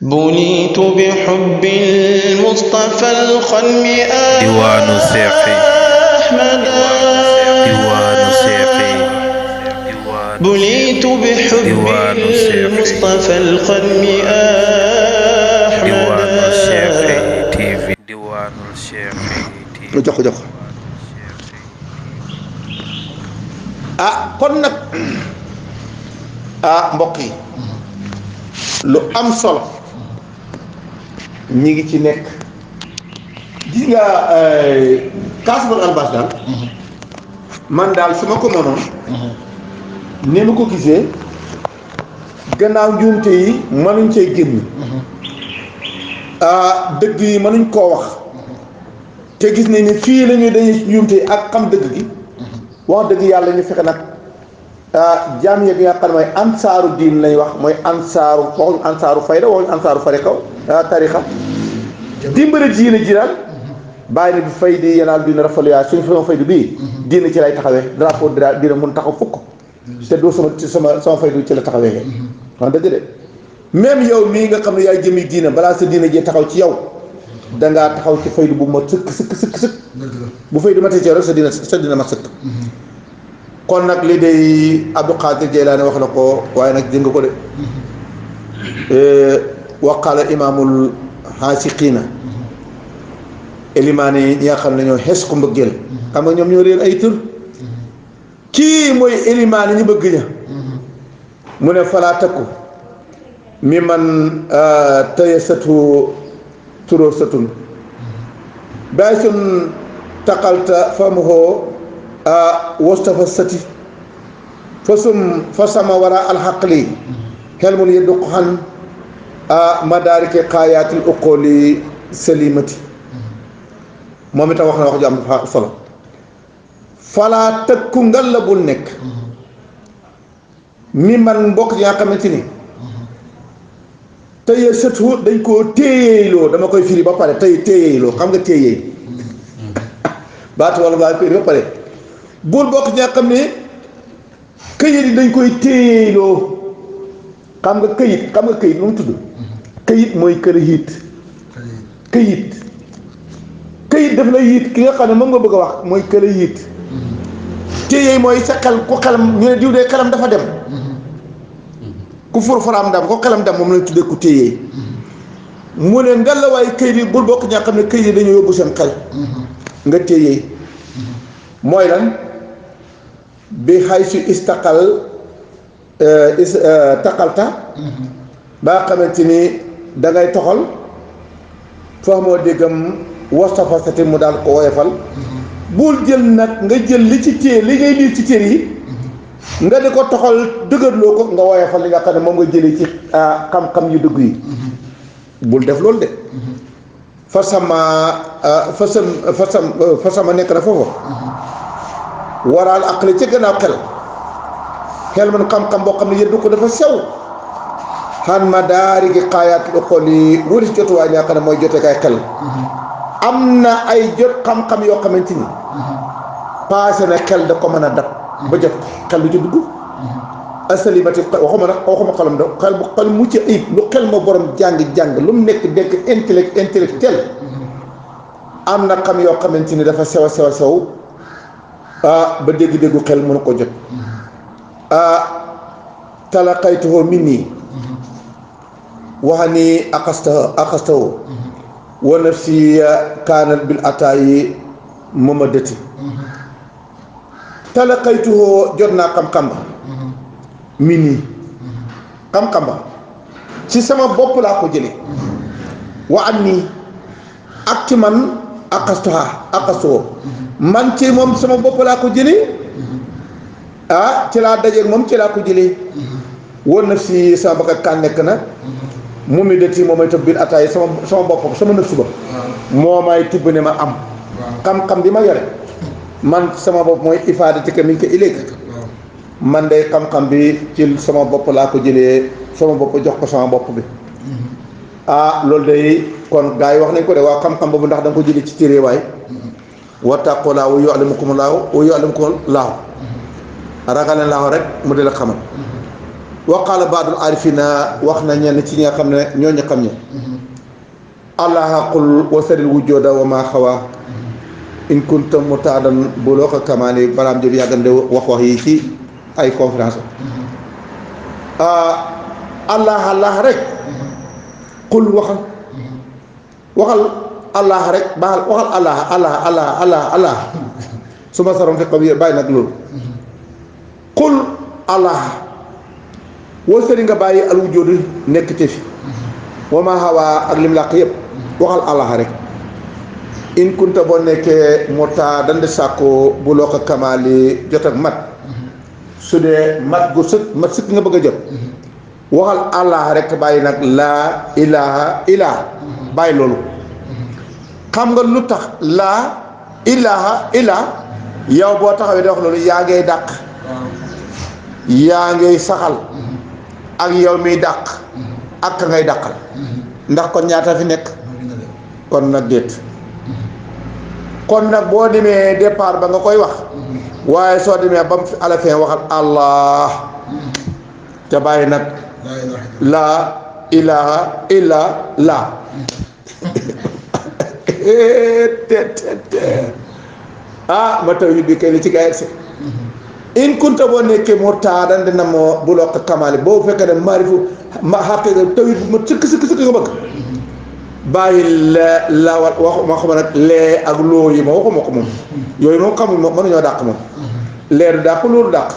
بنيت بحب المصطفى الخلم ديوان سيقي أحمدا ديوان سيقي بنيت بحب ديوان سيقي المصطفى الخلم ديوان أحمدا الشيخي تي في ديوان الشيخي تي في jox kon nag mbokk yi lu am solo ñi ngi ci nekk gis nga Casamance Albas daal man daal su ma ko mënoon ni ma ko gisee gannaaw njuumte yi mënuñ cee génn dëgg yi mënuñ koo wax te gis nañ ne fii la ñuy dañuy njuumte yi ak xam dëgg gi wax dëgg yàlla ñu fexe nag jaam yeeg nga xam ne mooy ansaaru diin lañ wax mooy ansaaru waxuñ ansaaru fayda waxuñ ansaaru farikaw tarixa dimbale diine ji daal bàyyi na bi fay di yenaal diine rafetlu yaay suñ sama faydu bii diine ci lay taxawee drapeau diine mun taxaw fukk te doo sama faydu ci la taxawee wax dëgg de même yow mii nga xam ne yaay jëmi diine balaa sa diine ji taxaw ci yow dangaa taxaw ci faydu bu ma sëkk bu faydu ma tey ci yow rek sa dina ma sëkk kon nag lii day Abdou Qadir Jeylaani wax na ko waaye nag dégg nga ko de waqaala imaamul haasiqiina élimaane yi ñi nga xam ne ñoo xees ko mbëggeel xam nga ñoom ñoo réer ay tur kii mooy élimaane ñu bëgg ña mu ne falaa takku mi man tëye satu turoo satun bàyyi sun taqalta fa mu xoo wastafa sati fa sama wara alxaqli xel mun yeddu xan madaarike xaayaatil uqooli salimati moom itam wax na wax ju am solo falaa tëkku ngal la bul nekk mi man mbokk yi nga xamante ni tey sëtu dañ koo téyeyloo dama koy firi ba pare tey téyeyloo xam nga téyeey baatu wala ngaa firi ba pare bul bokk ñaa xam ne këyit yi dañ koy téyeyloo xam nga këyit lu mu tudd këyit mooy kër hiit këyit daf la yiit ki nga xam ne moom nga bëgg a wax mooy kër hiit téyeey mooy sa xel ku xelam ñu ne diw dee xelam dafa dem ku furfuraam dem ko xelam dem moom lañ tuddee ku téyeey mu ne ngalla waaye këyit yi bul bokk ñaa xam ne këyit yi dañoo yóbbu seen xel nga téyeey mooy lan bi xay su istaqal taqalta ba xamante ni dangay toxal foo moo déggam wastafa sati mu daal ko woyofal bul jël nag nga jël li ci téer li ngay liir ci téer yi nga di ko toxal dëgërloo ko nga woyofal li nga xam ne moom nga jëlee ci xam-xam yu dëgg yi bul def loolu de fasama nekk na foofu waraal aqli ci gannaaw xel man xam-xam boo xam ne yëddu ko dafa sew xan ma daari gi xaayaat lu xool yi wëris jotuwaay ñaa xam ne mooy jote kay xel am na ay jot xam-xam yoo xamante ni passé na xel da ko mën a dab ba jot xel lu ci dugg asalimati waxuma xelam da xel bu xel mucc ayib lu xel ma borom jàng lu mu nekk intellectuel am na xam yoo xamante ni dafa sew ba dégg-déggu xel mënu ko jot talaqaytuhu minni waxani aqastahu wa nafsi kaanat bil ataayi mamadati talaqaytuhu jot naa xam-xam ba minni xam-xam ba ci sama bopp laa ko jële wa anni ak ci man aqastuhu man ci moom sama bopp laa ko jëlee ci laa dajeeg moom ci laa ko jëlee woon na si sama bakkat kaan nekk na mu mi dëtt yi moo may tëb biir ataay sama bopp sama nëf suba moo may tibb ne ma am xam-xam bi ma yore man sama bopp mooy ifaadati ka min ko iléeg man day xam-xam bi ci sama bopp laa ko jëlee sama bopp jox ko sama bopp bi loolu day kon gars yi wax nañ ko de waaw xam-xam boobu ndax da nga ko jëlee ci téere waay wattaqulaa wa yu'allimukumullahu ragaleen laahu rek mu di la xamal waqaala baadul arifina wax na ñenn ci ñi nga xam ne ñooñu xam ñi allah qul wasaril wujjooda wa ma xawa in kunta mutaadan bu loo ko kamaani baraam jël yàggande wax yi ci ay conférence allah rek qul waxal allah rek waxal allah su ma saroon fi xaw bàyyi nag loolu qul allah wasari nga bàyyi al wujjoodu nekk te fi wa ma xawa ak lim làq yëpp waxal allah rek in kunta boo nekkee mota dandi sàkko bu loo ko kamaali jot ak mat su dee mat gu mat sëkk nga bëgg a jot waxal allah rek bàyyi nag laa ilaha illah bàyyi loolu xam nga lu tax laa ilaha illah yow boo taxawee di wax loolu yaa ngay dàq yaa ngay saxal ak yow miy dàq ak ka ngay dàqal ndax kon ñaata fi nekk kon nag déet kon nag boo demee départ ba nga koy wax waaye soo demee ba mu fi à la fin waxal allah te bàyyi nag laa ilaha illa laa ma taw yi bi kay li ci gaa yi in kunta boo nekkee moo taadan dina moo bu loo ko kamaali boo fekkee ne maarifu ma xàqe tawit bu ma sëkk nga bëgg bàyyi la wax ma xam nag lee ak loo yi ma waxuma ko moom yooyu moom xamuñ moom mënuñoo dàq moom lee du dàq loolu dàq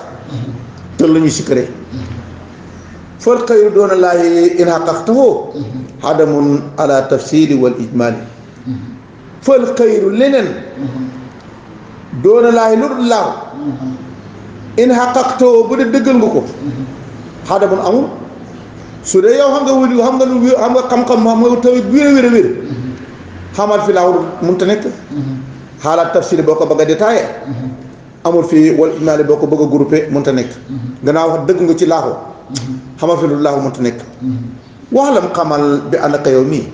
te la ñuy sikkare fal xayru doona laahi in xaqaqtahoo xadamun ala tafsili wal ijmaali fal xayru leneen doona laahi lu dul laaw in xaqaqtahoo bu dee dëggal nga ko xadamun amul su dee yow xam nga wuli xam nga lu xam nga xam-xam xam nga tawit wér a wér xamal fi laaw mënta nekk xaalaat tafsir boo ko bëgg a détaillé amul fii wal ijmaali boo ko bëgg a groupé mënta nekk gannaaw wax dëgg nga ci laaxu xamal fi lu laaxu mënta nekk wax lam xamal bi ànd ak yow nii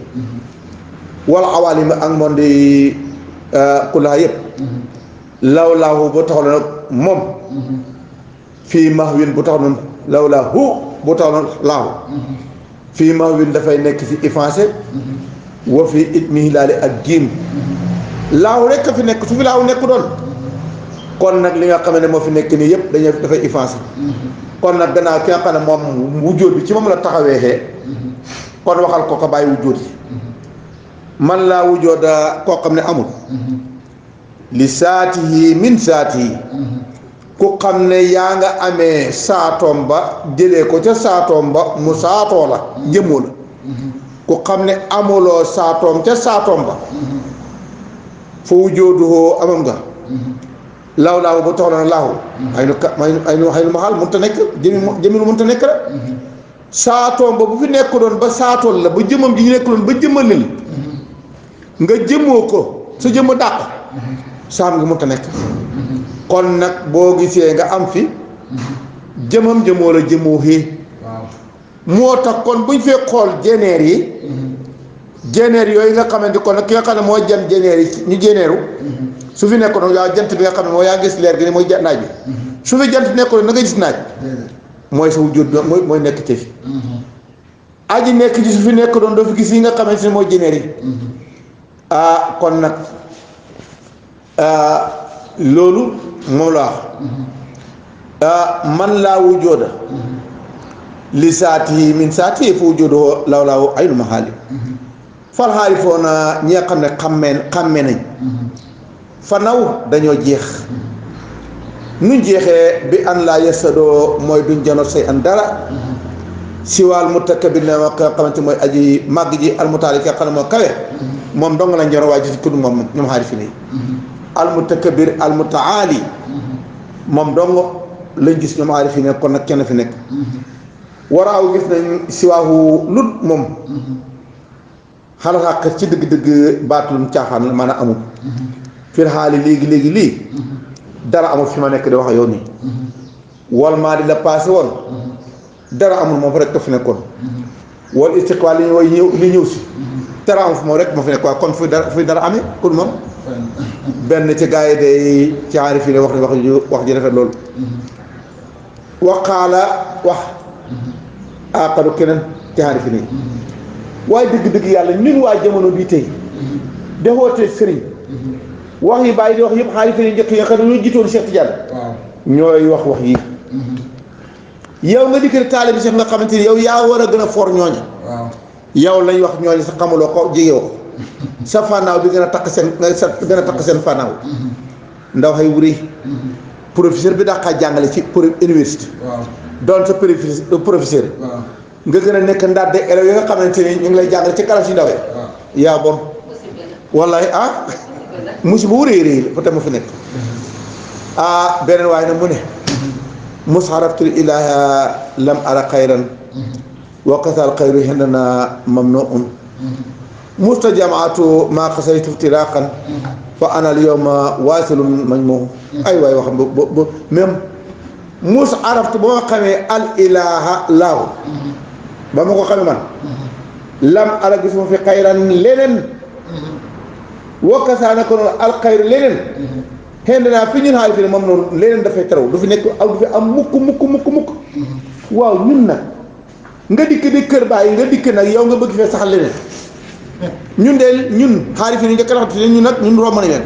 wala awaalim ak moom di kullaa yëpp law laahu boo taxaw nag moom fii mahwin bu taxaw noonu law laahu boo taxaw noonu laahu fii mahwin dafay nekk ci effacé wa fi itmihi laali ak giim laahu rek a fi nekk su fi laahu nekk doon kon nag li nga xam ne moo fi nekk nii yëpp dañuy dafay effacé kon nag gannaaw ki nga xam ne moom wujjóot bi ci moom la taxawee xee kon waxal ko ko bàyyi wujjóot yi man laa wujjóoda koo xam ne amul li saatihi min saatihi ku xam ne yaa nga amee saatoom ba jëlee ko ca saatoom ba mu saatoo la jëmoo la ku xam ne amuloo saatoom ca saatoom ba fa wujjóoduhoo amam nga laaw laaw ba tax na laaw ay nu ma xaal mënta nekk jëmi lu mënta nekk la saatoom ba bu fi nekk doon ba saatool la ba jëmam ji ñu nekk doon ba jëmalil nga jëmoo ko sa jëmm dàq saam nga mënta nekk kon nag boo gisee nga am fi jëmam jëmoo la jëmoo xii moo tax kon buñ fee xool jeneer yi jeneer yooyu nga xamante kon nag ki nga xam ne mooy jan jeneer yi ñu jeneeru su fi nekkoon yaa jant bi nga xam ne moo yaa gis leer gi ni mooy naaj bi su fi jant nekkoon na nga gis naaj mooy sa wujjóot mooy nekk ci fi aji nekk ci su fi nekk doon doo fi gis yi nga xamante ne mooy jeneer yi kon nag loolu moom la wax man laa wujjóoda li saati min saati fa wujjóodoo law laaw aynu ma xaali fal xaali foo na ñi nga xam ne xàmmee nañ fa naw dañoo jeex nuñ jeexee bi an laa yesadoo mooy duñ janoot say an dara siwaal mutakabir ne ma nga xamante mooy aji màgg ji almutaali ki nga xam ne moo kawe moom dong lañ janoot waaye gis tudd moom ñoom xaari fi nii almutakabir almutaali moom dong lañ gis ñoom xaari fi ne kon nag kenn fi nekk waraaw gis nañ siwaahu lut moom xalal xàq ci dëgg-dëgg baatulum caaxaan la maanaam amul fil xaali léegi lii dara amul fi ma nekk di wax yow nii wal maa di la passé woon dara amul moom rek fi nekkoon wal istiqbaal li ñu way ñëw si dara amul fi moom rek moo fi nekk waaye kon fuy dara amee kon moom benn ci gars yi day ci aari fii ne wax ji rafet loolu waqaala wax aqaru keneen ci xaarifi nii waaye dëgg-dëgg yàlla ñun waa jamono bii tey defoote sëriñ wax yi bàyyi di wax yëpp xaarifi nii njëkk yi nga xam ne ñoo jiitoon Cheikh Tidiane ñooy wax yi yow nga dikk taalibe bi sax nga xamante ni yow yaa war a gën a for ñooña yow lañ wax ñooñu sa xamuloo ko jegewoo ko sa fànnaaw bi gën a takk seen gën a takk seen fànnaaw ndaw xay wuri professeur bi daqaa jàngale ci pour université doon sa professeur nga gën a nekk ndàdde élèves yi nga xamante ni ñu ngi lay jàngale ci classe yu ndaw yaa bon wallahi musiba wu réy réy la fa tam ma fi nekk beneen waaye nag mu ne musharaftul ilaha lam ara xayran wa kasal xayru hindana mamnuun mustajamaatu maa xasaytu iftiraqan fa ana al yawma waasilun majmuun ay waay wax ba même musharaftu ba ma xamee al ilaha laahu ba ma ko xamee man lam ara gisuma fi xayran leneen wa kasal nako noonu al xayru leneen xëy naa fi ñun xaalis fi ne moom noonu leneen dafay teraw du fi nekk aw du fi am mukk waaw ñun nag nga dikk di kër bàyyi nga dikk nag yow nga bëgg fee saxal leneen ñun de ñun xaalis fi ne njëkk a ñun nag ñun romb nañ leen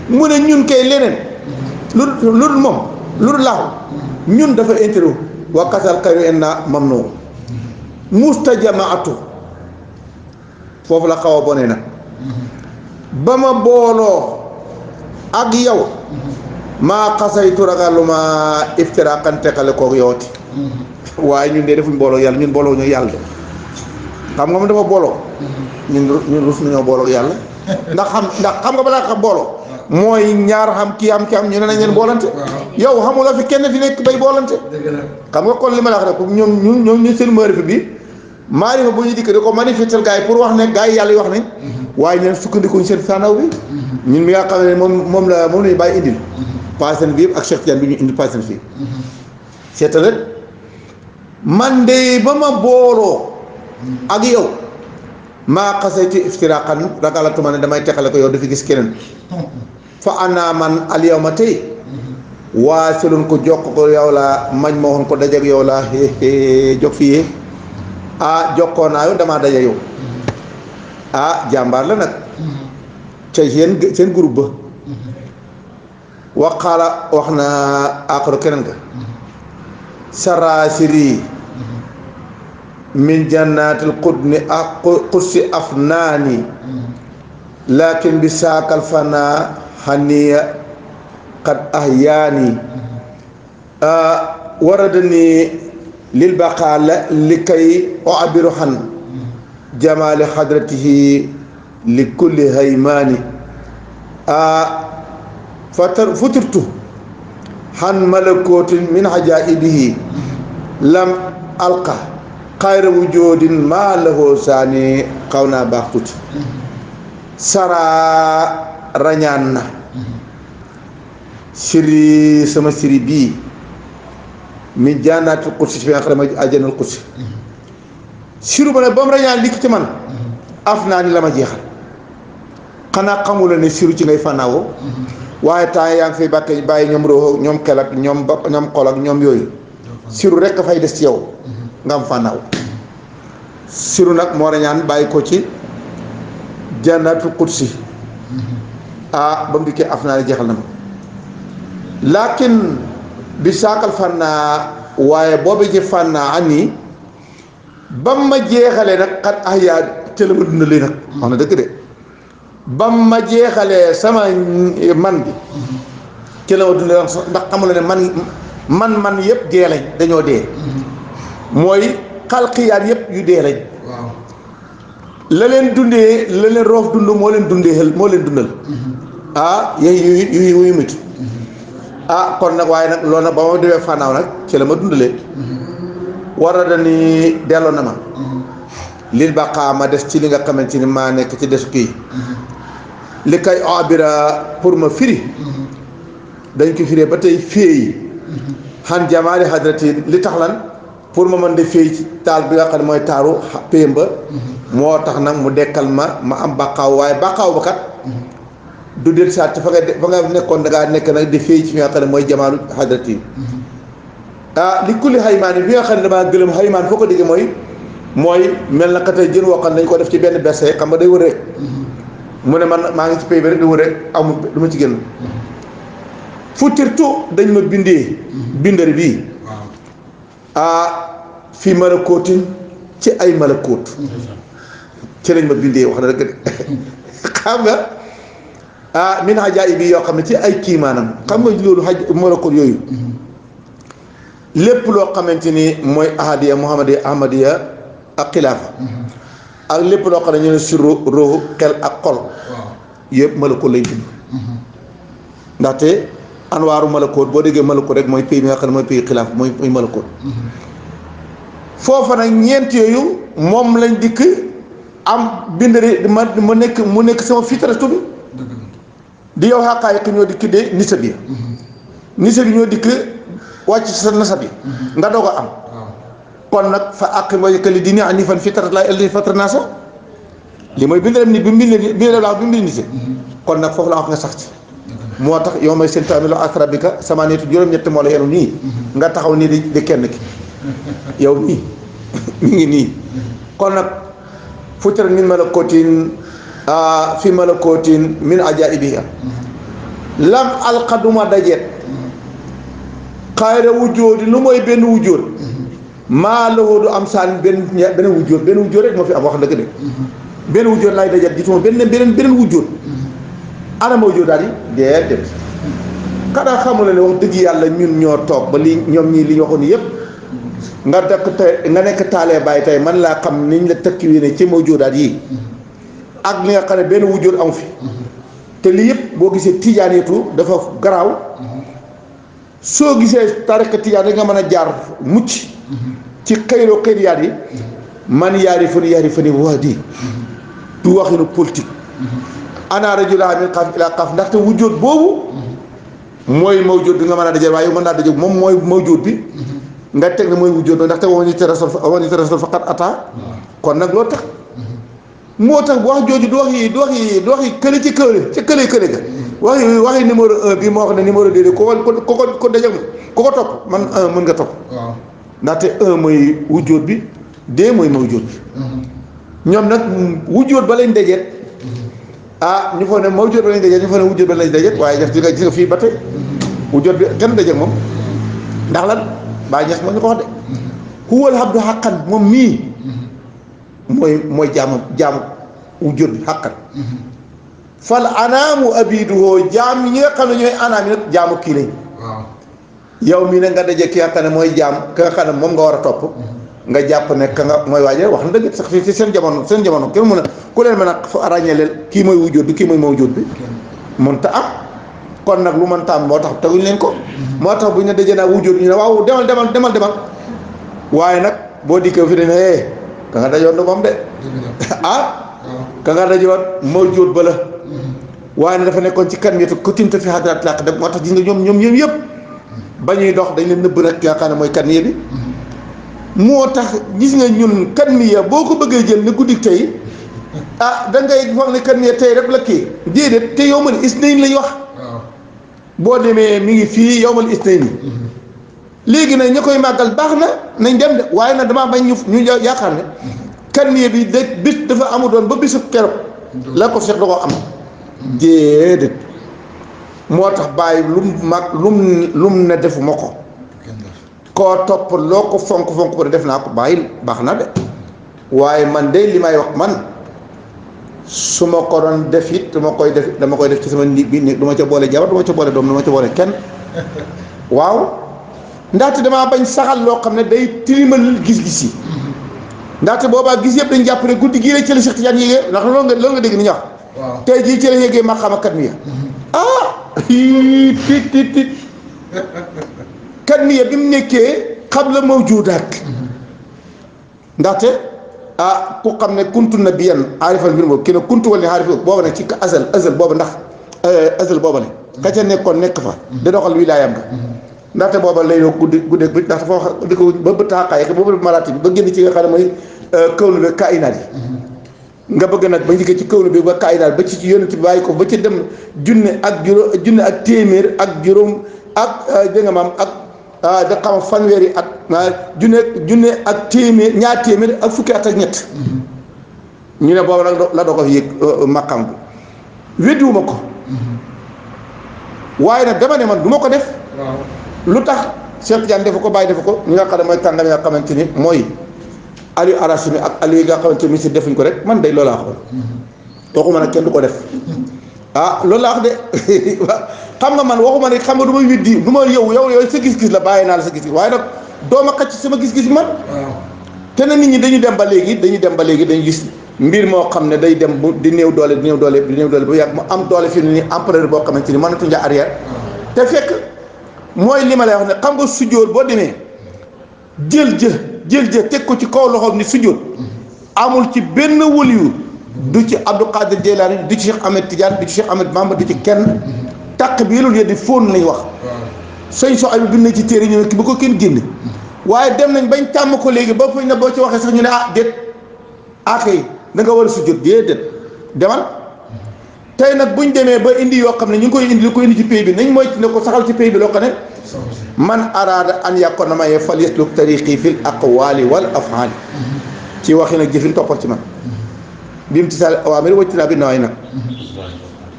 mu ne ñun kay leneen lu dul moom lu dul laaxu ñun dafa intérêt wa kasal xayru enna mam noo mustajamaatu foofu la xaw a bonee nag ba ma booloo ak yow maa xasaytu ragaluma iftiraqan teqale koog yowati waaye ñun de defuñ booloo yàlla ñun booloo ñoo yàlla de xam nga mu dafa booloo ñun rus nañoo booloo yàlla ndax xam nga balaa xam booloo mooy ñaar xam kii am ñu ne nañ leen boolante yow xamula fi kenn fi nekk bay boolante xam nga kon li ma la wax rek ñoom seen maarifa bi maarifa bu ñu dikk di ko manifester gars yi pour wax ne gars yi yàlla yi wax ne waaye ñeen sukkandikuñ seen fanaw bi ñun mi nga xam ne moom lañu bàyyi indil paasen bi yëpp ak Cheikh Tidiane bi ñu indi paasen fii seetal rek man de ba ma booloo ak yow maa xasaytu iftiraqan ragalatuma ne damay teqale ko yow dafa gis keneen fa ana man al yawma tey waasilun ko jokk ko yow la mañ ma woon ko dajeeg yow la jog fii jokkoo naa yow damaa daje yow jàmbaar la nag ca seen groupe ba waqaala wax na aqaro keneen ka sarasiri min jannatil qudsi afnaani lakin bi saakal fana haniya qad ahyaani waradani lil baqa li kay u'abiru han jamaali hadratihi li kulli haymaani futirtu han malakotin min ajaibihi lam alqa xayra wujudin maa lahu saani xaw naa baax tuuti sara rañaan na siri sama siri bii mi jaanaatul qudsi fi nga xam ne mooy àjjanal qudsi siru ba ne ba mu rañaan likk ci man af naa ni la ma jeexal xanaa xamula ne siru ci ngay fanaawoo waaye temps yaa ngi fay bàkke bàyyi ñoom roxo ñoom kel ak ñoom bopp ñoom xol ak ñoom yooyu siru rek a fay des ci yow nga am fànnaaw siru nag moo rañaan bàyyi ko ci jannatul qudsi ba mu dikkee af naa ne jeexal na ma lakin bi saakal fànnaa waaye boobu ci fànnaa ani ba ma jeexalee nag xat yaa ca la ma dundalee nag wax na dëgg de ba ma jeexalee sama man bi ci la ma dundalee ndax xamula ne man yëpp dee lañ dañoo dee mooy xalqiyaat yëpp yu dee lañ la leen dundee la leen roof dund moo leen dundal yooyu yu mit kon nag waaye nag loolu nag ba ma demee fànnaaw nag ci la ma dundalee war a dani delloo na ma lil baqaa ma des ci li nga xamante ni maa nekk ci desu kii li kay abira pour ma firi dañ ko firee ba tey féey xan jamaali hadrati li tax lan pour ma mën de féey ci taal bi nga xam ne mooy taaru péem ba moo tax nag mu dekkal ma am baqaaw waaye baqaaw ba kat du del saat ci fa nga nekkoon da ngaa nekk nag di féey ci fi nga xam ne mooy jamaalu hadrati li kulli xaymaan yi bi nga xam ne damaa gëlëm xaymaan foo ko déggee mooy mel na ka tey jën woo xam ne dañ ko def ci benn berse xam nga day wër rek mu ne man maa ngi ci pays bi rek di wër rek amul du ma ci génn futirtu dañ ma bindee bindari bii fi malakootin ci ay malakoot ci lañ ma bindee wax na dëgg de xam nga min ajaayib bi yoo xam ne ci ay kiimaanam xam nga loolu malakoot yooyu lépp loo xamante ni mooy ahadiya muhammadiya ahmadiya ak xilaafa ak lépp loo xam ne ñu ne si ruuxu xel ak xol yëpp malakoot lañ bind ndaxte anwaaru malakoot boo déggee malakoot rek mooy pays bi nga xam ne mooy pays xilaafa mooy malakoot foofa nag ñeent yooyu moom lañ dikk am bindari mu nekk sama fitratu bi di yow xaqaayiq ñoo dikk de nisa bi ñoo dikk wàcc sa nasab yi nga doog a am kon nag fa àq wajhaka li diini hanifan fitrata llaahi allatii fatara naasa li mooy bindalam ni bi mu bind nit kon nag foofu la wax nga sax ci moo tax yow may seen taamilo ak rabbika sama nitu juróom-ñett moo la yenu nii nga taxaw nii di kenn ki yow nii mi ngi nii kon nag futira min malakootin fi malakootin min ajaa'ibiha lam alqaduma dajeet xayra wujjoodi lu mooy benn wujjood maa lahoo du am saan benn wujjood rek moo fi am wax dëgg de benn wujjood laay dajeet gisuma beneen wujjood ana ma wujjood daal yi déedéet xanaa xamula ne wax dëgg yàlla ñun ñoo toog ba li ñoom ñii li ñu waxoon yëpp nga nekk taalee bàyyi tey man laa xam niñ la tëkki wii ne ci mawjoodaat yi ak li nga xam ne benn wujjood amu fi te lii yëpp boo gisee tijaanitu dafa garaaw soo gisee tariqa tijaan rek nga mën a jaar mucc ci xëyroo xëyriyaat yi man yaarifani wax di du waxinu politique ana rajula min xaaf ila xaaf ndaxte wujjood boobu mooy mawjood bi nga mën a dajal waaye mën naa dajal moom mooy mawjood bi nga teg ne mooy wujjood ba ndaxte waman yuti rasul faqad ata kon nag loolu tax moo tax wax jooju du wax yi kële ci kële ga waxi numéro 1 bi moo wax ne numéro 2 ko dajal ko topp man 1 mën nga topp ndaxte 1 mooy wujjood bi 2 mooy mawjood bi ñoom nag wujjood ba lañ dajeet ñu foog ne mawjood ba lañ dajeet ñu foog ne wujjood ba lañ dajeet waaye gis nga fii ba tey wujjood bi kenn dajeet moom ndax lan baa ñax moo ñu ko wax de huwal abdu xaqan moom mii mooy jaamu wujjood bi xaqan fal anaamu abiduhoo jaam ñi nga xam ne ñooy anaam yi nag jaamu kii lañ yow mii ne nga daje ki nga xam ne mooy jaam ki nga xam ne moom nga war a topp nga jàpp ne ka nga mooy waaje wax na dëgg sax fii seen jamono kenn mën a ku leen mën a ràññee leen kii mooy wujjood bi kii mooy mawjood bi mënta am kon nag lu mënta am moo tax teguñ leen ko moo tax bu ñu ne dajee naa wujjood ñu ne waaw demal waaye nag boo dikkee fi dañu ka nga dajoon du moom de ka nga dajoon mawjood ba la waaye ne dafa nekkoon ci kan yetu ku tinta fi xadrat làq dem moo tax gis nga ñoom yëpp ba ñuy dox dañ leen nëbb rek yaakaar ne mooy kan ye bi moo tax gis nga ñun kan mi ya boo ko bëggee jël ne guddi tey da ngay foog ne kan mi ya tey rek la kii déedéet te yowmal isnayn lañ wax boo demee mi ngi fii yowmal isnayn léegi nag ña koy màggal baax na nañ dem de waaye nag damaa bañ ñu yaakaar ne kan mi bi de bis dafa amu doon ba bisu keroog la ko seet da koo am déedéet moo tax bàyyi lum ne defuma ko koo topp loo ko fonk ko def naa ko bàyyil baax na de waaye man de li may wax man su ma ko doon def it dama koy def ci sama nit bi du ma ca boole jabar du ma ca boole doom du ma ca boole kenn waaw ndaxte damaa bañ saxal loo xam ne day tilimal gis-gis yi ndaxte boobaa gis yëpp dañ jàpp ne guddi gii la ci la Cheikh Tidiane yéegee ndax loolu nga dégg ni ñu wax tey jii ci la yéegee maqaama kat mi ya tit kan mi bi mu nekkee xam la mawjudaat ndaxte ku xam ne kuntu nabiyan aarifan bi boobu kii ne kuntu wala aarif booba nag ci azal booba ndax azal booba ne ka ca nekkoon nekk fa da doxal wilaayam nga ndaxte booba lay doon guddeeg bi ndaxte foo xam di ko ba bët xaqaay boobu maraati bi ba génn ci nga xam ne mooy kawnu bi kainaat yi nga bëgg nag ba njëkkee ci kawnu bi ba kainaat ba ci yonent bi bàyyi ko ba ci dem junne ak téeméer ak juróom ak dégg nga maam ak da xam fanweeri at junne ak téeméer ñaar téeméer ak fukki at ak ñett ñu ne boobu nag la doo ko yëg maqam bi weddiwuma ko waaye nag dama ne man du ma ko def lu tax Cheikh Tidiane defu ko bàyyi defu ko ñi nga xam ne mooy kàngam nga xamante ni mooy Aliou Arachimi ak Aliou yi nga xamante ni si defuñ ko rek man day loolu laa xool waxuma nag kenn du ko def loolu laa wax de xam nga man waxuma ne xam nga du ma weddi du ma yow sa gis-gis la bàyyi naa la sa gis-gis waaye nag doo ma xacc sama gis-gis man te na nit ñi dañu dem ba léegi dañu gis mbir moo xam ne day dem bu di néew doole bu yàgg mu am doole fi mu ne nii empereur boo xamante ni mënatu nga arrière te fekk mooy li ma lay wax ne xam nga sujjóot boo demee jël jë teg ko ci kaw loxoom ni sujjóot amul ci benn waliyu du ci Abdou Qadir Jeylaani du ci Cheikh Ahmed Tidiane du ci Cheikh Ahmed Bamba du ci kenn taq bi loolu yëpp fóon lañ wax sëñ so ay bi bind na ci téere ñu ne ki bu ko kenn génne waaye dem nañ bañ tàmm ko léegi ba fuñ ne boo ci waxee sax ñu ne déet kay da nga war a sujjóot déedéet demal tey nag buñ demee ba indi yoo xam ne ñu ngi koy indi li ko indi ci pays bi nañ mooy ne ko saxal ci pays bi loo xam ne man araada an yakuna maye fal yasluk tariqi fil aqwali wal af'ali ci waxi nag jëfin toppal ci man bi mu ci sal awaamir wacc naa bi nawaay nag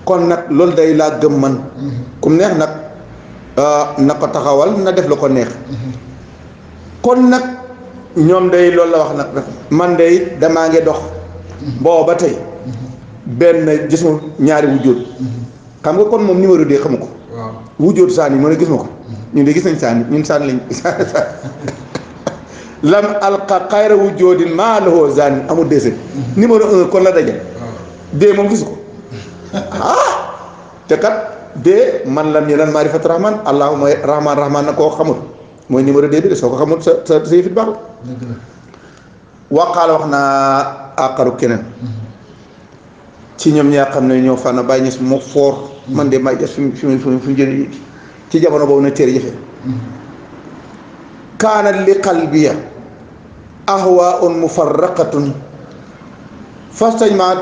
kon nag loolu day laa gëm man kum neex nag na ko taxawal na def la ko neex kon nag ñoom day loolu la wax nag man day damaa ngi dox booba ba tey benn gis ma ñaari wujjóot xam nga kon moom numéro 2 xamu ko wujjóot saani moo ne gis ma ko ñun de gis nañ saani ñun saani lañ lam alqa xayra wujjóotin maa lahoo saani amul deuxième numéro 1 kon la daje dee moom gisu ko te kat dee man lam yelan maarifat rahman allahu mooy rahman na koo xamul mooy numéro 2 bi de soo ko xamul sa yëfit baaxul waqaala wax naa àqaru keneen ci ñoom ñaa xam ne ñoo fànn bàyyi ñes moo foor man de may jas fi mu jël ci jamono boobu na téere jëfe kaana li qalbiya ahwaun mufarraqatun fastajmaat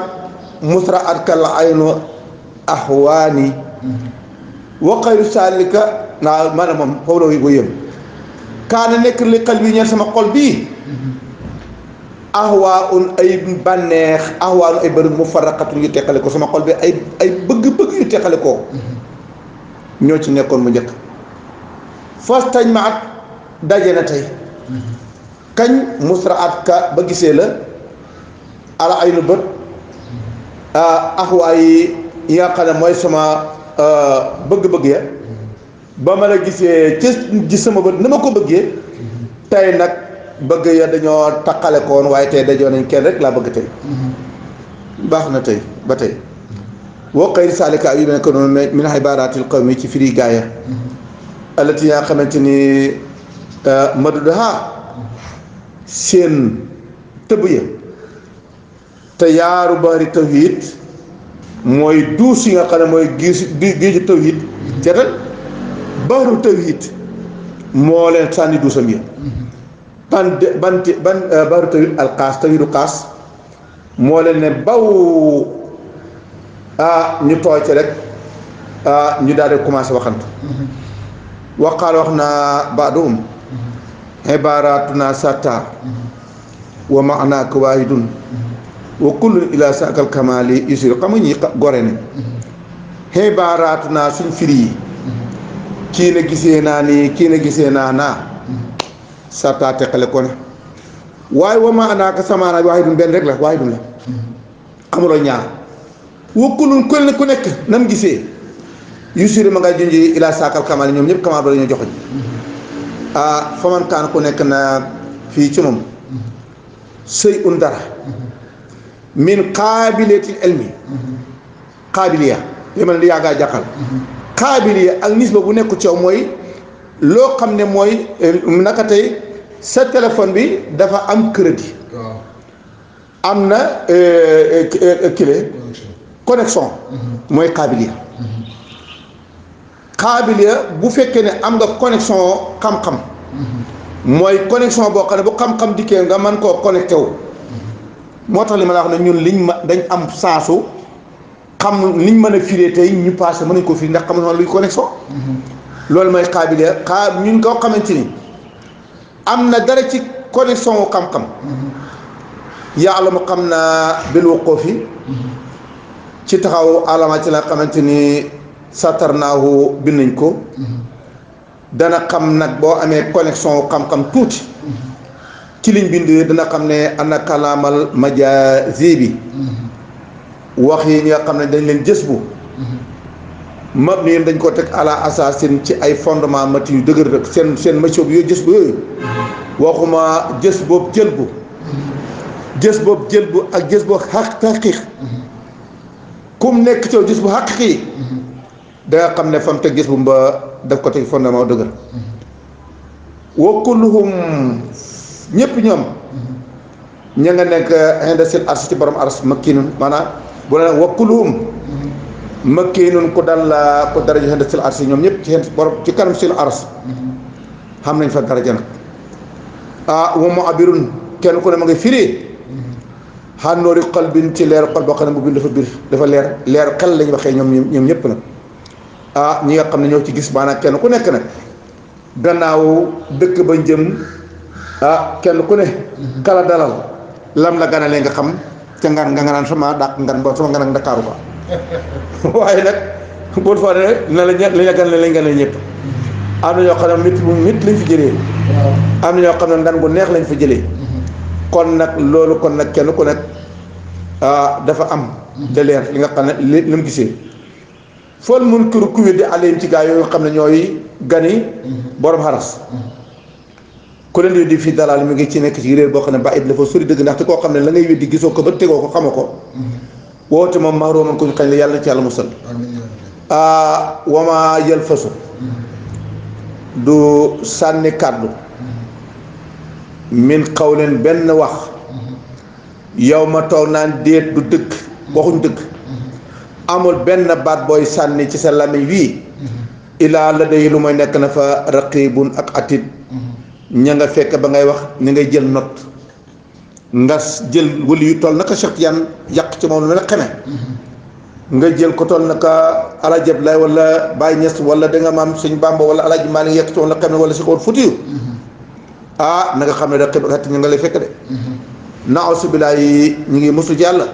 musraat kal aynu ahwaani wa xayru saalika naa maanaam moom foofu la ko yëm kaana nekk li qalbi ñeen sama xol bii ahwaun ay bànneex ahwaanu ay bëri mufarraqatun yu teqale ko sama xol bi ay bëgg-bëgg yu teqale ko ñoo ci nekkoon mu njëkk fastajmaat daje na tey kañ musraat ka ba gisee la ala ay nu bët axwaay yi nga xam ne mooy sama bëgg-bëgg ya ba ma la gisee ci gis sama bët na ma ko bëggee tey nag bëgg ya dañoo taqale koon waaye tey dajoo nañ kenn rek laa bëgg tey baax na tey ba tey woo xëyri saalika yu nekk noonu min ibaaratil qawmi ci firi gaaya alati yaa xamante ni madudaha seen tëbb ya te yaaru bari tawhid mooy duus yi nga xam ne mooy géeju tawhid seetal baaru tawhid moo leen sànni duusam ya ban baaru tawhid alxaas tawhidu xaas moo leen ne baw ñu tooy ci rek ñu daal di commencé waxantu waqaal wax naa baaduhum ibaratuna satta wa maanaaka waahidun wa kullun ila saakal kamali yusiru xam nga ñi gore ne ibaratuna suñ firi yi kii na gisee naa nii kii na gisee naa satta teqale ko ne waaye wa maanaaka samaana waahidun benn rek la waahidun la amuloo ñaar wa kullun ku nekk nam gisee yusiru ma nga junji ila saakal kamali ñoom ñëpp kamal ba la ñu joxoñ faman kaan ku nekk na fii ci moom sëy un dara min qaabiliyatil ilmi qaabiliya li ma ne yàggaa jàqal qaabiliya ak nisba bu nekk ci yow mooy loo xam ne mooy naka tey sa téléphone bi dafa am crédit am na kile connexion mooy qaabiliya qaabiliya bu fekkee ne am nga connexion xam-xam mooy connexion boo xam ne bu xam-xam dikkee nga mën koo connecté wu moo tax li ma la wax ne ñun liñ ma dañ am saasu xam liñ mën a firee tey ñu passé mën nañ ko firi ndax xam na luy connexion loolu mooy xaabiliya ñun koo xamante ni am na dara ci connexion wu xam-xam yàlla mu xam naa bil wuquufi ci taxaw alama ci la xamante ni satarnaahu bind nañ ko dana xam nag boo amee connexion wu xam-xam tuuti ci liñ bind dana xam ne ana kalaamal majaazi bi wax yi ñi nga xam ne dañ leen jës bu mab nii dañ ko teg ala assasine ci ay fondement mati yu dëgër rek seen machio bi yooyu jës bu yooyu waxuma jës boobu jël bu ak jës boobu xaqiq kum nekk ci jës bu xaqiq da nga xam ne fam teg jës bu mba daf ko teg fondement dëgër wa kulluhum ñëpp ñoom ña nga nekk inda sil ars ci borom ars makkinun maanaam bu la wa kulluhum makkinun ku dal la ku daraja inda sil ars ñoom ñëpp ci borom ci kanam sil ars xam nañ fa daraja nag wa mu'abirun kenn ku ne ma ngi firi xànnoori qalbin ci leeru xol boo xam ne bu bind dafa biir dafa leeru xel lañu waxee ñoom ñëpp nag ñi nga xam ne ñoo ci gis maanaam kenn ku nekk nag gannaaw dëkk ba jëm kenn ku ne kala dalal lam la ganalee nga xam ca ngan nga naan sama dàq ngan ba sama ngan ak Ndakaaru ba waaye nag bul fa ne na la li la ganalee lañ ganale ñëpp am na ñoo xam ne mit lañ fi jëlee am na ñoo xam ne ngan gu neex lañ fa jëlee kon nag loolu kon nag kenn ku nekk dafa am de leer li nga xam ne li mu gisee fool mun kër ku weddi alayhim ci gaa yooyu nga xam ne ñooy gani borom xaras ku leen di fii dalal mi ngi ci nekk ci réer boo xam ne ba it dafa sori dëgg ndaxte koo xam ne la ngay weddi gisoo ko ba tegoo ko xamoo ko woote moom maa rooman ko ñu xañ la yàlla na ci yàlla musal wama yël fasu du sànni kàddu min xawlen benn wax yow ma toog naan déet du dëgg waxuñ dëgg amul benn baat booy sànni ci sa lamiñ wii ilaa la day lu may nekk na fa raqibun ak atit ña nga fekk ba ngay wax ni ngay jël note nga jël wëli yu toll naka Cheikh Tidiane yàq ci moom lu ne xeme nga jël ko toll naka Alaaji Abdoulaye wala Baye Niass wala da nga maam Sëñ Bamba wala Alaaji Maalik yàq ci moom la xeme wala si ko Fuutiyu na nga xam ne raqib ak atit ñu nga lay fekk de naawsu billaay ñu ngi musu ci yàlla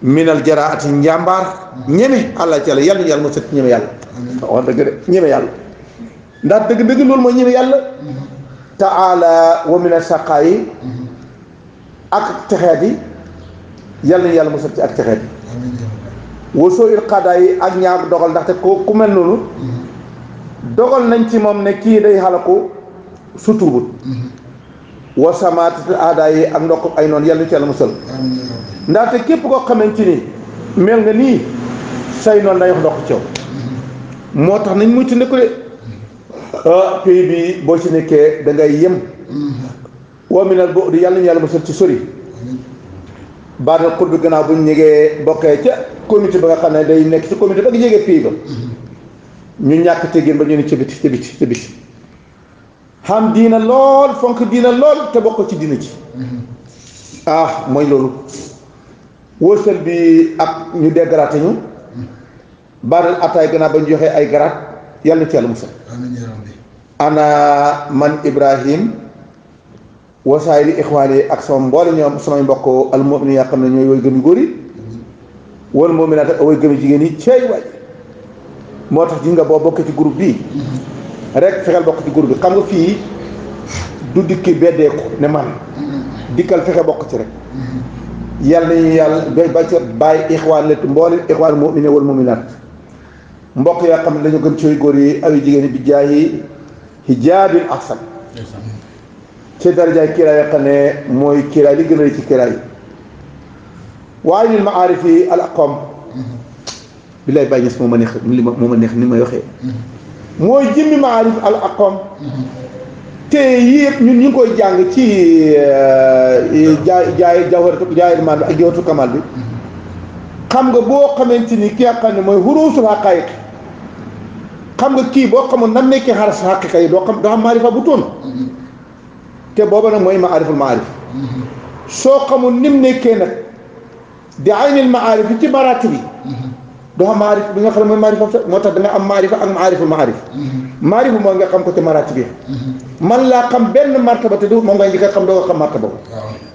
minal jaraati njàmbaar ñeme àlla ci yàlla yàlla moo set ñeme yàlla wax dëgg de ñeme yàlla ndax dëgg loolu mooy ñeme yàlla taala wa mina saqaa yi ak texeet yi yàlla moo set ci ak texeet yi wasoo il xadaa yi ak ñaar dogal ndaxte ku mel noonu dogal nañ ci moom ne kii day xalaku su tuubut wa samaat aada yi ak ndokk ay noonu yàlla ci yàlla musal ndaxte képp koo xamante ni mel nga nii say noonu day wax ndokk ci yow moo tax nañ mucc ne ko de pays bi boo ci nekkee da ngay yem wa minal bo di yàlla ñu yàlla musal ci sori baadal xur bi gannaaw bu ñu ñegee bokkee ca comité ba nga xam ne day nekk ci comité ba nga jegee pays ba ñu ñàkk teggin ba ñu ne ca biti xam diina lool fonk diina lool te bokk ci diina ci mooy loolu wërsël bi ak ñu dégraté ñu baadal ataay gannaaw ba ñu joxee ay garaat yàlla na ci yàlla musal ana man Ibrahim wasaayri ixwaan yi ak sama mboole ñoom samay mbokk almu'minin yaa xam ne ñooy woy gëm yu góor yi wal mu'minaat ak woy gëm yu jigéen yi ceey waay moo tax gis nga boo bokkee ci groupe bii rek fexeel bokk ci groupe bi xam nga fii du dikki beddeeku ne man dikkal fexe bokk ci rek yàlla nañu yàlla ba ci bàyyi ixwaan la mboole ixwaan mu'minin wal mu'minaat mbokk yaa xam ne dañu gën ci góor yi aw jigéen yi bi jaayi hijaabil ahsan ci darajaay kiiraay yoo xam ne mooy kiiraay li gën a rëy ci kiiraay yi waaye lil maarif yi al aqam billaay bàyyi ñes moo ma neex ni may waxee mooy jëmmi maarif al aqam te yii yëpp ñun ñu ngi koy jàng ci jaay jaawharatul maal bi ak jawharatul kamal bi xam nga boo xamante ni ki nga xam ne mooy huruusul haqaayiq xam nga kii boo xamoon nan nekkee xaras xaqiqa yi doo xam maarifa bu toon te booba nag mooy maariful maarif soo xamul nim nekkee nag di aynil maarif yi ci maraatib yi doo xam maarif bi nga xam ne mooy maarifa moo tax da nga am maarifa ak maarifu maarif maarifu mooy nga xam ko te maraati bi man laa xam benn martaba te du moom ngay njëkk a xam doo ko xam martaba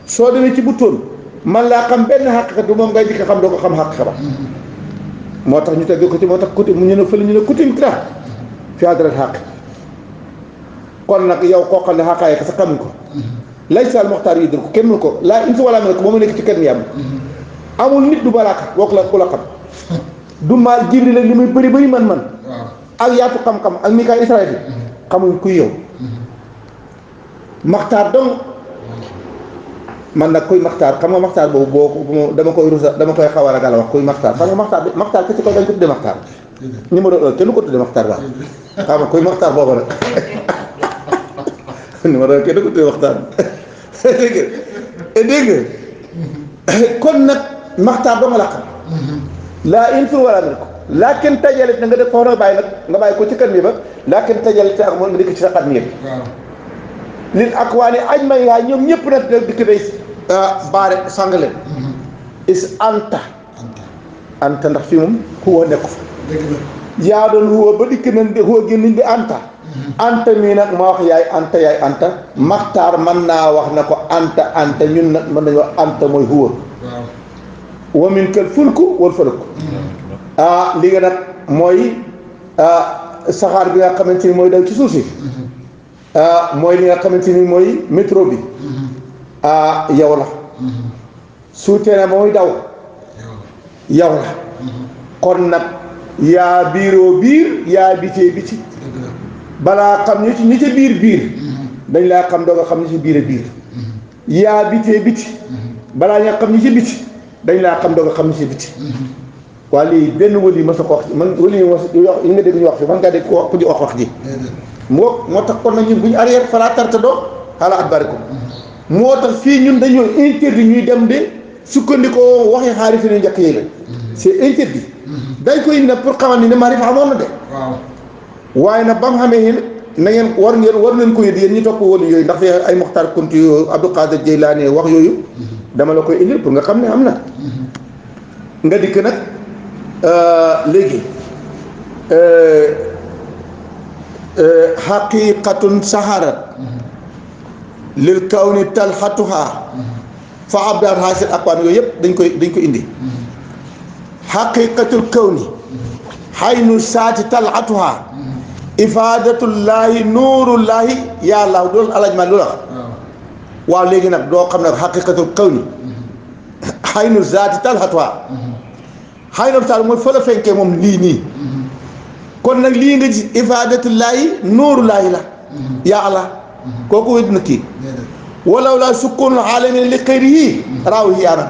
soo demee ci bu tóon man laa xam benn xaqiqa du moom ngay njëkk a xam doo ko xam xaqiqa ba moo tax ñu teg ko ci moo tax kuti mu ñu ne fële ñu ne kutim kira fi hadrat xaq kon nag yow koo xam ne xaqaay ka sa xamuñ ko lay sal moxtaar yi dër ko kenn mënu ko laa in si walaa mel ko moo ma nekk ci kenn yàmm amul nit du malaaka wook la ku la xam du maal jibril ak li muy bëri bëri man ak yaatu xam-xam ak Mikaayil Israayil xamuñ kuy yow maxtaar dong man nag kuy maxtaar xam nga maxtaar boobu boo dama koy rusa dama koy xaw a ragal wax kuy maxtaar parce que maxtaar ke ci ko dañ ko tudde maxtaar numéro 1 kenn ko tudde maxtaar waaw xam nga kuy maxtaar boobu nag numéro 1 kenn ko tudde maxtaar dégg nga kon nag maxtaar dama la xam laa in fur wala mel ko laakin tajalit na nga def foofu bàyyi nag nga bàyyi ko ci kan mi ba laakin tajalit ak moom nga dikk ci sa xat mi yëpp lil ak waa ne aj may yaa ñoom ñëpp nag dikk day baare sàng leen is anta ndax fii moom xuwa nekk fa yaa doon xuwa ba dikk nañ de xuwa génniñ di anta mii nag ma wax yaay anta maxtaar mën naa wax na ko anta ñun nag mën nañu wax anta mooy xuwa wa min kal fulku wal falku li nga nag mooy saxaar bi nga xamante ni mooy daw ci suuf si mooy li nga xamante ni mooy métro bi yow la suutee na ba muy daw yow la kon nag yaa biiroo biir yaa bitee biti balaa xam ñi ci biir dañ laa xam doo nga xam ñi ci biir yaa bitee biti balaa ña xam ñi ci biti dañ laa xam doo nga xam ñi ci biti waa lii benn wëli ma sa ko wax man wëli yi nga dégg ñu wax fi man ngaa dégg ku di wax ji moo tax kon nag ñun bu ñu arrière fala tarta doo xaala at bari ko moo tax fii ñun dañoo interdit ñuy dem de sukkandikoo waxi xaarifi ne njëkk yi la c'est interdit dañ koy indi nag pour xamal ni ne maarifa amoon na de waaye nag ba mu xamee yéen na ngeen war nañ ko yéen ñi topp wëli yooyu ndax fi ay Moxtaar Kunti yooyu Abdul Qaadir Jeylaani wax yooyu dama la koy indil pour nga xam ne am na nga dikk nag léegi xaqiqatun saharat lil kawni talxatuha fa abdal hasil akwaan yooyu yëpp dañ ko indi xaqiqatul kawni xaynu saati talxatuha ifadatullahi nuurullahi yaa laaw doolu alaj ma lu la waaw léegi nag doo xam ne xaqiqatul kawni xaynu saati talxatuha xaynu saati mooy fa la fenkee moom lii nii kon nag lii nga gis ifadatullaahi nuurullaahi la yaa Allah kooku wéddu na kii walaw laa sukkoonul aalamin li xayrihi raaw hiyaana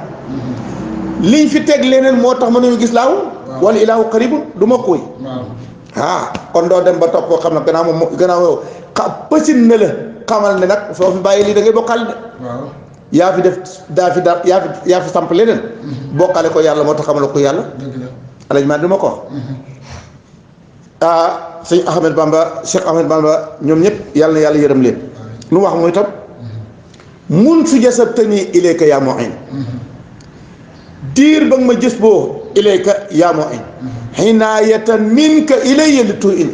liñ fi teg leneen moo tax mënuñu gis laaw wala ilaahu qaribun du ma koy kon doo dem ba topp koo xam ne gannaaw yow pësin na la xamal ne nag soo fi bàyyi lii da ngay bokkal de yaa fi def yaa fi samp leneen bokkale ko yàlla moo tax xamal ko yàlla alañ maa du ma ko sëñ Ahmed Bamba Cheikh Ahmed Bamba ñoom ñëpp yàlla na yàlla yërëm leen lu wax mooy tam mun su jasabtani ilayka yaa mu'in diir ba nga ma jës boo ilayka yaa mu'in hinaayatan minka ilayya li tu'in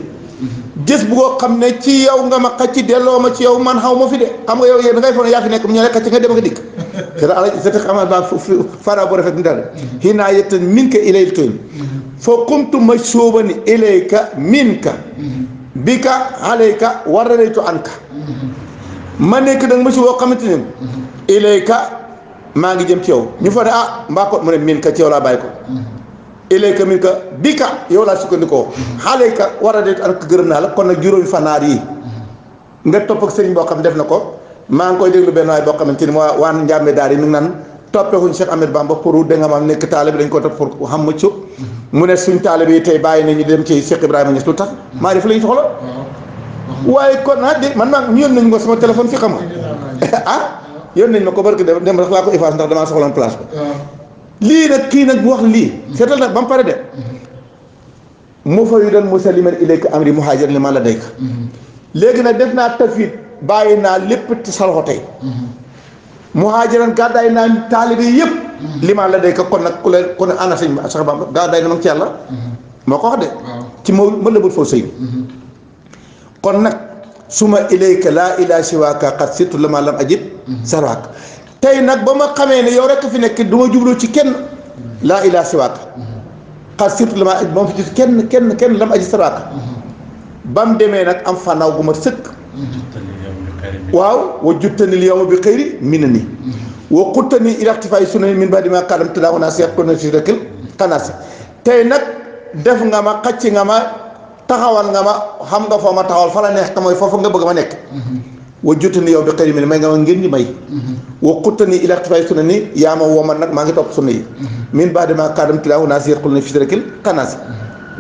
jës bu koo xam ne ci yow nga ma xacc delloo ma ci yow man xaw ma fi de xam nga yow yéen da ngay foog ne yaa fi nekk mu ñëw rek xacc nga dem ak dikk te ala Cheikh Ahmed Bamba fara bu rafet ni daal hinaayatan minka ilayya li tu'in fa qumtu mashsuuban ilayka minka bika alayka waraditu anka ma nekk nag monsieur boo xamante ne ilayka maa ngi jëm ci yow ñu fa ne mbaa ko mu ne minka ci yow laa bàyyi ko ilayka minka bika yow laa sukkandikoo alayka waraditu anka gërëm naa la kon nag juróomi fanaar yi nga topp ak sëriñ boo xam def na ko maa ngi koy déglu benn waay boo xamante ni waa njàmbe daal yi nu ngi naan toppekuñ Cheikh Ahmed Bamba pour da nga ma nekk taalibe dañ ko topp pour xam mucc mu ne suñ taalibe yi tey bàyyi nañu dem ci Cheikh Ibrahima Niass lu tax maa def la ñu soxla waaye kon man maa ñu yónni nañ ko sama téléphone fi xam nga yónni nañ ma ko barki dem rek laa ko efface ndax damaa soxla place ba lii nag kii nag bu wax lii seetal nag ba mu pare de mufawwidan musalliman ilayka amri muhaajiran liman ladayka léegi nag def naa tafit bàyyi naa lépp ci sa loxo tey muhaajiran gàddaay naa taalibe yëpp limaa la day ko kon nag ku ne ana sëñ Cheikh Bamba gàddaay na mag ci yàlla moo ko wax de ci ma la bul foofu sëy kon nag suma ilayka laa ilaa siwaaka xat surtout la ma lam ajib sarwaak tey nag ba ma xamee ne yow rekk fi nekk du ma jublu ci kenn laa ilaa siwaaka xat surtout la ma ajib moom fi gis kenn lam ajib sarwaaka ba mu demee nag am fànnaaw gu ma sëkk waaw wa juttanil yawma bi xëyri mina ni wa xuttani ilaxtifaay sunna min ba'di ma qaddam tadaaw naa seet ko na si rëkkal xanaasi tey nag def nga ma xacc nga ma taxawal nga ma xam nga foo ma taxawal fa la neex te mooy foofu nga bëgg ma nekk wa juttani yow bi xëyri mina may nga ma ngeen ñi may wa xuttani ilaxtifaay sunna ni yaa ma woman nag maa ngi topp sunna yi min ba'di ma qaddam tadaaw naa seet ko na si rëkkal xanaasi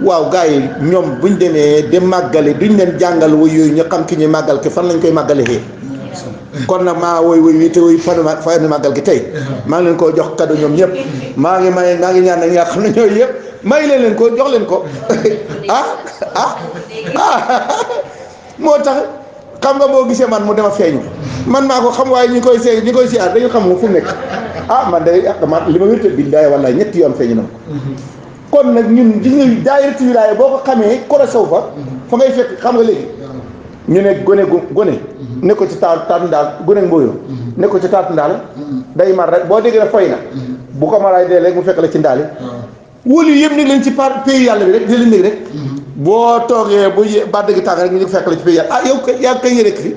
waaw gars yi ñoom buñ demee de màggale duñ leen jàngal woy yooyu ñu xam ki ñuy màggal ki fan lañ koy màggale xee kon nag maa woy wi te woy fan màggal gi tey maa ngi leen koo jox cadeau ñoom ñëpp maa ngi ñaan nag ñi nga xam ne ñooyu yëpp may leen ko jox leen ko moo tax xam nga boo gisee man mu dema feeñu man maa ko xam waaye ñi koy siyaar dañu xam mu fu mu nekk man day man li ma wérte billaay wallaay ñetti yoon feeñu na ko kon nag ñun gis nga daayira wilaaya boo ko xamee koro saw fa ngay fekk xam nga léegi ñu ne gone ne ko ci taatu ndaal gone mbooyo ne ko ci taatu ndaal day mar rek boo déggee ne foy na bu ko maraay dee léegi mu fekk la ci ndaali wóolu yëpp nekk leen ci pays yàlla bi rek di leen nekk rek boo toogee bu bàdd gi tàng rek ñu fekk la ci pays yàlla yow yaa kay yë rek fi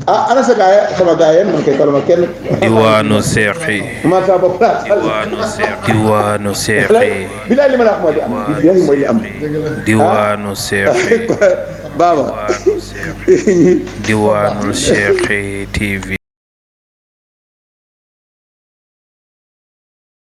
ana sa gaaya sama gaaya man kay kalama kenn diwaanu seex yi man sama bopp laa diwaanu seex yi bilaay li ma la wax mooy li am diwaanu seex yi baaba diwaanul seex yi TV